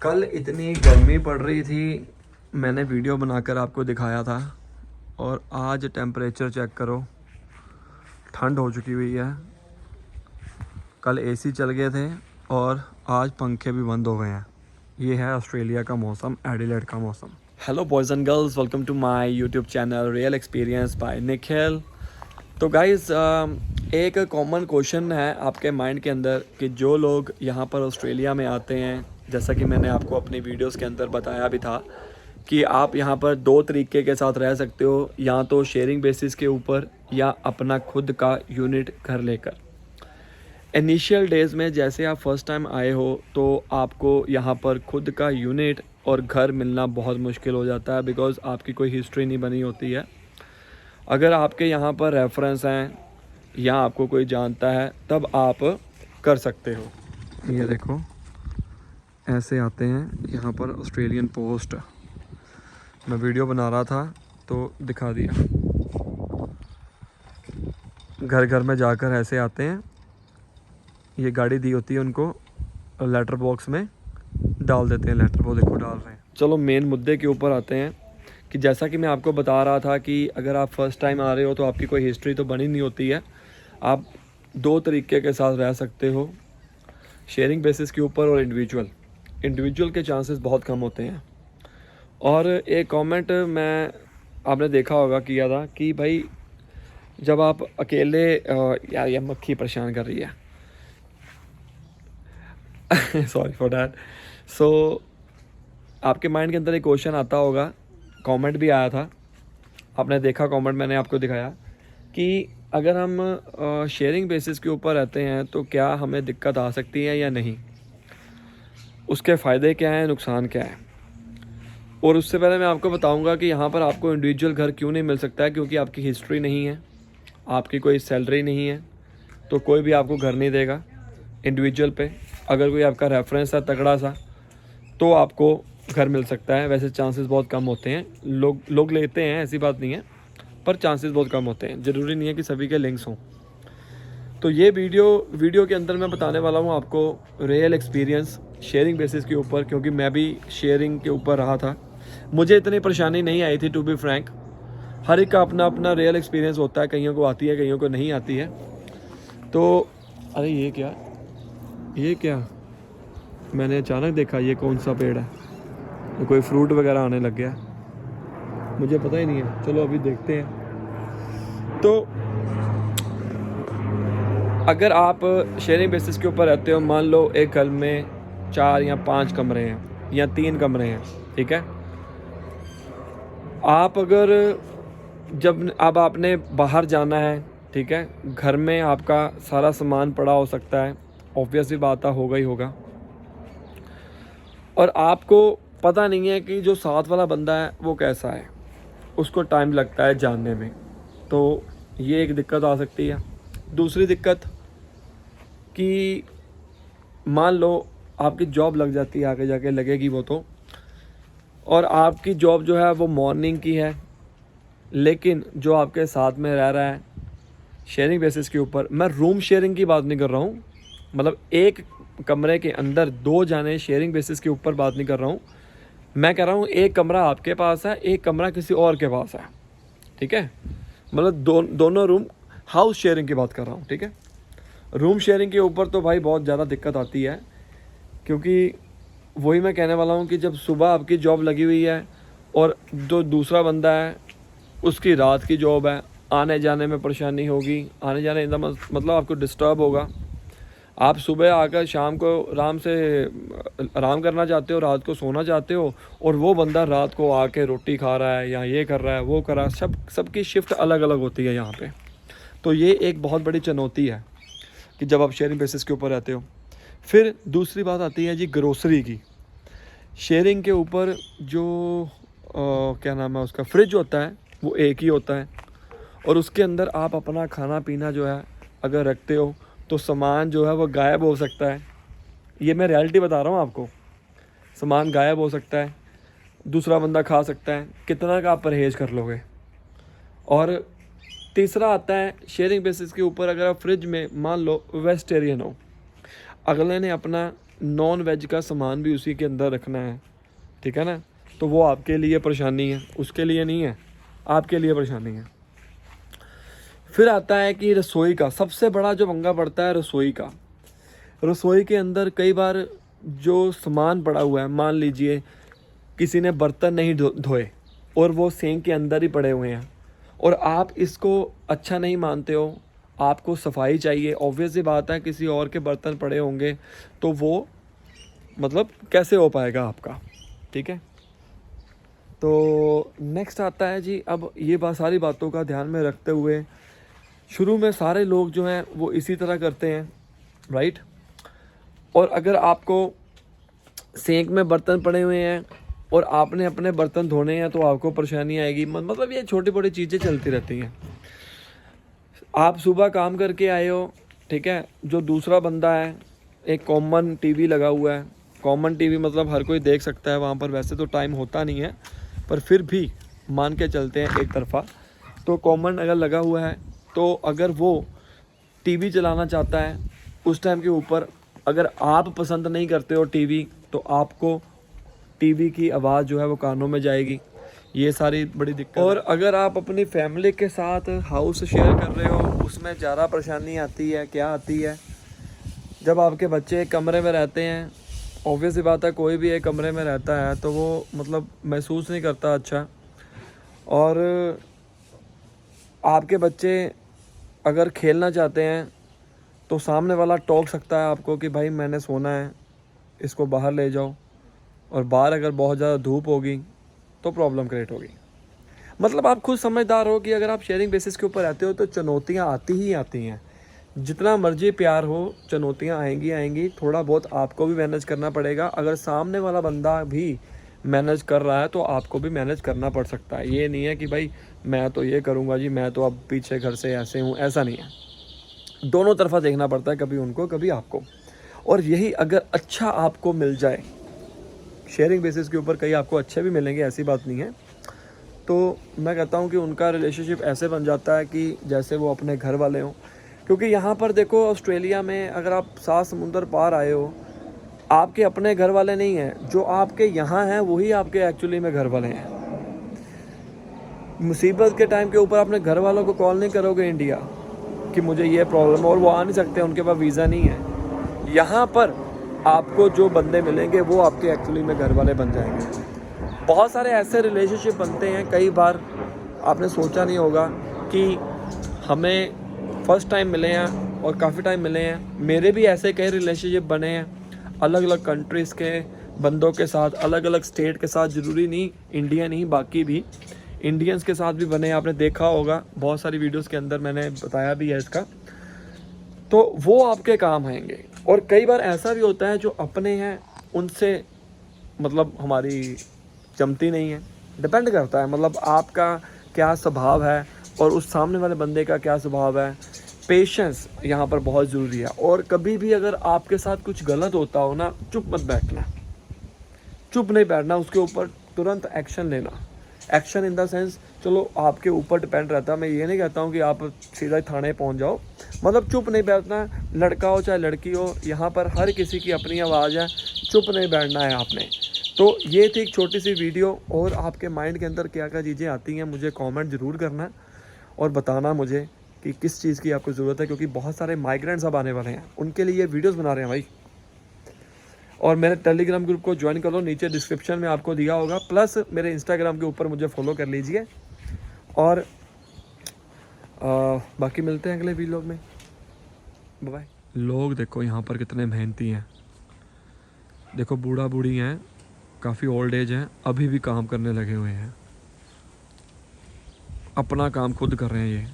कल इतनी गर्मी पड़ रही थी, मैंने वीडियो बनाकर आपको दिखाया था। और आज टेम्परेचर चेक करो, ठंड हो चुकी हुई है। कल एसी चल गए थे और आज पंखे भी बंद हो गए हैं। ये है ऑस्ट्रेलिया का मौसम, एडिलेड का मौसम। Hello boys and girls, welcome to my YouTube channel real experience by Nikhil. तो गाइज़, एक कॉमन क्वेश्चन है आपके माइंड के अंदर कि जो लोग यहाँ पर ऑस्ट्रेलिया में आते हैं, जैसा कि मैंने आपको अपनी वीडियोस के अंदर बताया भी था कि आप यहाँ पर दो तरीके के साथ रह सकते हो, या तो शेयरिंग बेसिस के ऊपर या अपना खुद का यूनिट घर लेकर। इनिशियल डेज़ में जैसे आप फर्स्ट टाइम आए हो तो आपको यहाँ पर खुद का यूनिट और घर मिलना बहुत मुश्किल हो जाता है, बिकॉज़ आपकी कोई हिस्ट्री नहीं बनी होती है। अगर आपके यहाँ पर रेफरेंस हैं या आपको कोई जानता है तब आप कर सकते हो। ये देखो, ऐसे आते हैं यहाँ पर ऑस्ट्रेलियन पोस्ट। मैं वीडियो बना रहा था तो दिखा दिया। घर घर में जाकर ऐसे आते हैं, ये गाड़ी दी होती है उनको, लेटर बॉक्स में डाल देते हैं लेटर। वो देखो डाल रहे हैं। चलो मेन मुद्दे के ऊपर आते हैं कि जैसा कि मैं आपको बता रहा था कि अगर आप फर्स्ट टाइम आ रहे हो तो आपकी कोई हिस्ट्री तो बनी नहीं होती है। आप दो तरीके के साथ रह सकते हो, शेयरिंग बेसिस के ऊपर और इंडिविजुअल के चांसेस बहुत कम होते हैं। और एक कमेंट मैं आपने देखा होगा किया था कि भाई जब आप अकेले यार ये मक्खी परेशान कर रही है सॉरी फॉर डैट। सो आपके माइंड के अंदर एक क्वेश्चन आता होगा, कमेंट भी आया था, आपने देखा कमेंट, मैंने आपको दिखाया कि अगर हम शेयरिंग बेसिस के ऊपर रहते हैं तो क्या हमें दिक्कत आ सकती है या नहीं, उसके फ़ायदे क्या हैं, नुकसान क्या है। और उससे पहले मैं आपको बताऊंगा कि यहाँ पर आपको इंडिविजुअल घर क्यों नहीं मिल सकता है, क्योंकि आपकी हिस्ट्री नहीं है, आपकी कोई सैलरी नहीं है, तो कोई भी आपको घर नहीं देगा इंडिविजुअल पे। अगर कोई आपका रेफरेंस है तगड़ा सा तो आपको घर मिल सकता है। वैसे चांसेस बहुत कम होते हैं, लोग लेते हैं, ऐसी बात नहीं है, पर चांसेस बहुत कम होते हैं। ज़रूरी नहीं है कि सभी के लिंक्स हों। तो ये वीडियो के अंदर मैं बताने वाला हूँ आपको रियल एक्सपीरियंस शेयरिंग बेसिस के ऊपर, क्योंकि मैं भी शेयरिंग के ऊपर रहा था। मुझे इतनी परेशानी नहीं आई थी, टू बी फ्रैंक। हर एक का अपना अपना रियल एक्सपीरियंस होता है, कईयों को आती है, कईयों को नहीं आती है। तो अरे ये क्या मैंने अचानक देखा, ये कौन सा पेड़ है, तो कोई फ्रूट वगैरह आने लग गया, मुझे पता ही नहीं है। चलो अभी देखते हैं। तो अगर आप शेयरिंग बेसिस के ऊपर रहते हो, मान लो एक घर में 4 या 5 कमरे हैं या 3 कमरे हैं, ठीक है। आप अगर अब आपने बाहर जाना है, ठीक है, घर में आपका सारा सामान पड़ा हो सकता है, ऑब्वियसली बात होगा ही होगा, और आपको पता नहीं है कि जो साथ वाला बंदा है वो कैसा है, उसको टाइम लगता है जानने में, तो ये एक दिक्कत आ सकती है। दूसरी दिक्कत कि मान लो आपकी जॉब लग जाती है, आगे जाके लगेगी वो तो, और आपकी जॉब जो है वो मॉर्निंग की है, लेकिन जो आपके साथ में रह रहा है शेयरिंग बेसिस के ऊपर, मैं रूम शेयरिंग की बात नहीं कर रहा हूँ, मतलब एक कमरे के अंदर 2 जाने शेयरिंग बेसिस के ऊपर बात नहीं कर रहा हूँ। मैं कह रहा हूँ एक कमरा आपके पास है, एक कमरा किसी और के पास है, ठीक है। मतलब दोनों रूम, हाउस शेयरिंग की बात कर रहा हूँ, ठीक है। रूम शेयरिंग के ऊपर तो भाई बहुत ज़्यादा दिक्कत आती है, क्योंकि वही मैं कहने वाला हूँ कि जब सुबह आपकी जॉब लगी हुई है और जो दूसरा बंदा है उसकी रात की जॉब है, आने जाने में परेशानी होगी, आने जाने मतलब आपको डिस्टर्ब होगा। आप सुबह आकर शाम को आराम से आराम करना चाहते हो, रात को सोना चाहते हो, और वो बंदा रात को आके रोटी खा रहा है या ये कर रहा है वो कर रहा है। सबकी शिफ्ट अलग अलग होती है यहाँ पे। तो ये एक बहुत बड़ी चुनौती है कि जब आप शेयरिंग बेसिस के ऊपर रहते हो। फिर दूसरी बात आती है जी ग्रोसरी की। शेयरिंग के ऊपर जो क्या नाम है उसका, फ्रिज होता है वो एक ही होता है, और उसके अंदर आप अपना खाना पीना जो है अगर रखते हो तो सामान जो है वो गायब हो सकता है। ये मैं रियलिटी बता रहा हूँ आपको, सामान गायब हो सकता है, दूसरा बंदा खा सकता है, कितना का आप परहेज़ कर लोगे। और तीसरा आता है शेयरिंग बेसिस के ऊपर, अगर आप फ्रिज में मान लो वेजिटेरियन हो, अगले ने अपना नॉन वेज का सामान भी उसी के अंदर रखना है, ठीक है ना, तो वो आपके लिए परेशानी है, उसके लिए नहीं है, आपके लिए परेशानी है। फिर आता है कि रसोई का सबसे बड़ा जो पंगा पड़ता है रसोई का। रसोई के अंदर कई बार जो सामान पड़ा हुआ है, मान लीजिए किसी ने बर्तन नहीं धोए और वो सिंक के अंदर ही पड़े हुए हैं और आप इसको अच्छा नहीं मानते हो, आपको सफाई चाहिए। ऑब्वियस सी बात है, किसी और के बर्तन पड़े होंगे तो वो मतलब कैसे हो पाएगा आपका, ठीक है। तो नेक्स्ट आता है जी, अब ये सारी बातों का ध्यान में रखते हुए शुरू में सारे लोग जो हैं वो इसी तरह करते हैं, राइट। और अगर आपको सिंक में बर्तन पड़े हुए हैं और आपने अपने बर्तन धोने हैं तो आपको परेशानी आएगी। मतलब ये छोटी बड़ी चीज़ें चलती रहती हैं। आप सुबह काम करके आए हो, ठीक है, जो दूसरा बंदा है, एक कॉमन टीवी लगा हुआ है, कॉमन टीवी मतलब हर कोई देख सकता है वहाँ पर, वैसे तो टाइम होता नहीं है पर फिर भी मान के चलते हैं एक तरफा, तो कॉमन अगर लगा हुआ है तो अगर वो टीवी चलाना चाहता है उस टाइम के ऊपर, अगर आप पसंद नहीं करते हो टीवी, तो आपको टीवी की आवाज़ जो है वो कानों में जाएगी। ये सारी बड़ी दिक्कत। और अगर आप अपनी फैमिली के साथ हाउस शेयर कर रहे हो, उसमें ज़्यादा परेशानी आती है। क्या आती है, जब आपके बच्चे एक कमरे में रहते हैं, ऑब्वियस सी बात है कोई भी एक कमरे में रहता है तो वो मतलब महसूस नहीं करता अच्छा। और आपके बच्चे अगर खेलना चाहते हैं तो सामने वाला टोक सकता है आपको कि भाई मैंने सोना है, इसको बाहर ले जाओ। और बाहर अगर बहुत ज़्यादा धूप होगी तो प्रॉब्लम क्रिएट होगी। मतलब आप खुद समझदार हो कि अगर आप शेयरिंग बेसिस के ऊपर रहते हो तो चुनौतियाँ आती ही आती हैं। जितना मर्जी प्यार हो, चुनौतियाँ आएंगी। थोड़ा बहुत आपको भी मैनेज करना पड़ेगा। अगर सामने वाला बंदा भी मैनेज कर रहा है तो आपको भी मैनेज करना पड़ सकता है। ये नहीं है कि भाई मैं तो ये करूँगा जी, मैं तो अब पीछे घर से ऐसे हूँ, ऐसा नहीं है। दोनों तरफा देखना पड़ता है, कभी उनको कभी आपको। और यही अगर अच्छा आपको मिल जाए शेयरिंग बेसिस के ऊपर, कई आपको अच्छे भी मिलेंगे, ऐसी बात नहीं है, तो मैं कहता हूँ कि उनका रिलेशनशिप ऐसे बन जाता है कि जैसे वो अपने घर वाले हों। क्योंकि यहाँ पर देखो, ऑस्ट्रेलिया में अगर आप 7 समुंदर पार आए हो, आपके अपने घर वाले नहीं हैं, जो आपके यहाँ हैं वही आपके एक्चुअली में घर वाले हैं। मुसीबत के टाइम के ऊपर अपने घर वालों को कॉल नहीं करोगे इंडिया कि मुझे ये प्रॉब्लम है, और वो आ नहीं सकते, उनके पास वीज़ा नहीं है। यहाँ पर आपको जो बंदे मिलेंगे वो आपके एक्चुअली में घर वाले बन जाएंगे। बहुत सारे ऐसे रिलेशनशिप बनते हैं, कई बार आपने सोचा नहीं होगा कि हमें फर्स्ट टाइम मिले हैं और काफ़ी टाइम मिले हैं। मेरे भी ऐसे कई रिलेशनशिप बने हैं अलग अलग कंट्रीज़ के बंदों के साथ, अलग अलग स्टेट के साथ, ज़रूरी नहीं इंडिया नहीं, बाकी भी इंडियंस के साथ भी बने। आपने देखा होगा बहुत सारी वीडियोस के अंदर मैंने बताया भी है इसका, तो वो आपके काम आएंगे। और कई बार ऐसा भी होता है जो अपने हैं उनसे मतलब हमारी जमती नहीं है। डिपेंड करता है मतलब आपका क्या स्वभाव है और उस सामने वाले बंदे का क्या स्वभाव है। पेशेंस यहाँ पर बहुत ज़रूरी है। और कभी भी अगर आपके साथ कुछ गलत होता हो ना, चुप मत बैठना, चुप नहीं बैठना, उसके ऊपर तुरंत एक्शन लेना। एक्शन इन द सेंस, चलो आपके ऊपर डिपेंड रहता है, मैं ये नहीं कहता हूँ कि आप सीधा थाने पहुँच जाओ, मतलब चुप नहीं बैठना। लड़का हो चाहे लड़की हो, यहाँ पर हर किसी की अपनी आवाज़ है, चुप नहीं बैठना है आपने। तो ये थी एक छोटी सी वीडियो। और आपके माइंड के अंदर क्या क्या चीज़ें आती हैं मुझे कमेंट ज़रूर करना और बताना मुझे कि किस चीज़ की आपको ज़रूरत है, क्योंकि बहुत सारे माइग्रेंट्स अब आने वाले हैं, उनके लिए वीडियोज़ बना रहे हैं भाई। और मेरे टेलीग्राम ग्रुप को ज्वाइन कर लो, नीचे डिस्क्रिप्शन में आपको दिया होगा, प्लस मेरे इंस्टाग्राम के ऊपर मुझे फॉलो कर लीजिए। और बाकी मिलते हैं अगले वीडियो में, बाय। लोग देखो यहाँ पर कितने मेहनती हैं, देखो बूढ़ा बूढ़ी हैं, काफ़ी ओल्ड एज हैं, अभी भी काम करने लगे हुए हैं, अपना काम खुद कर रहे हैं ये।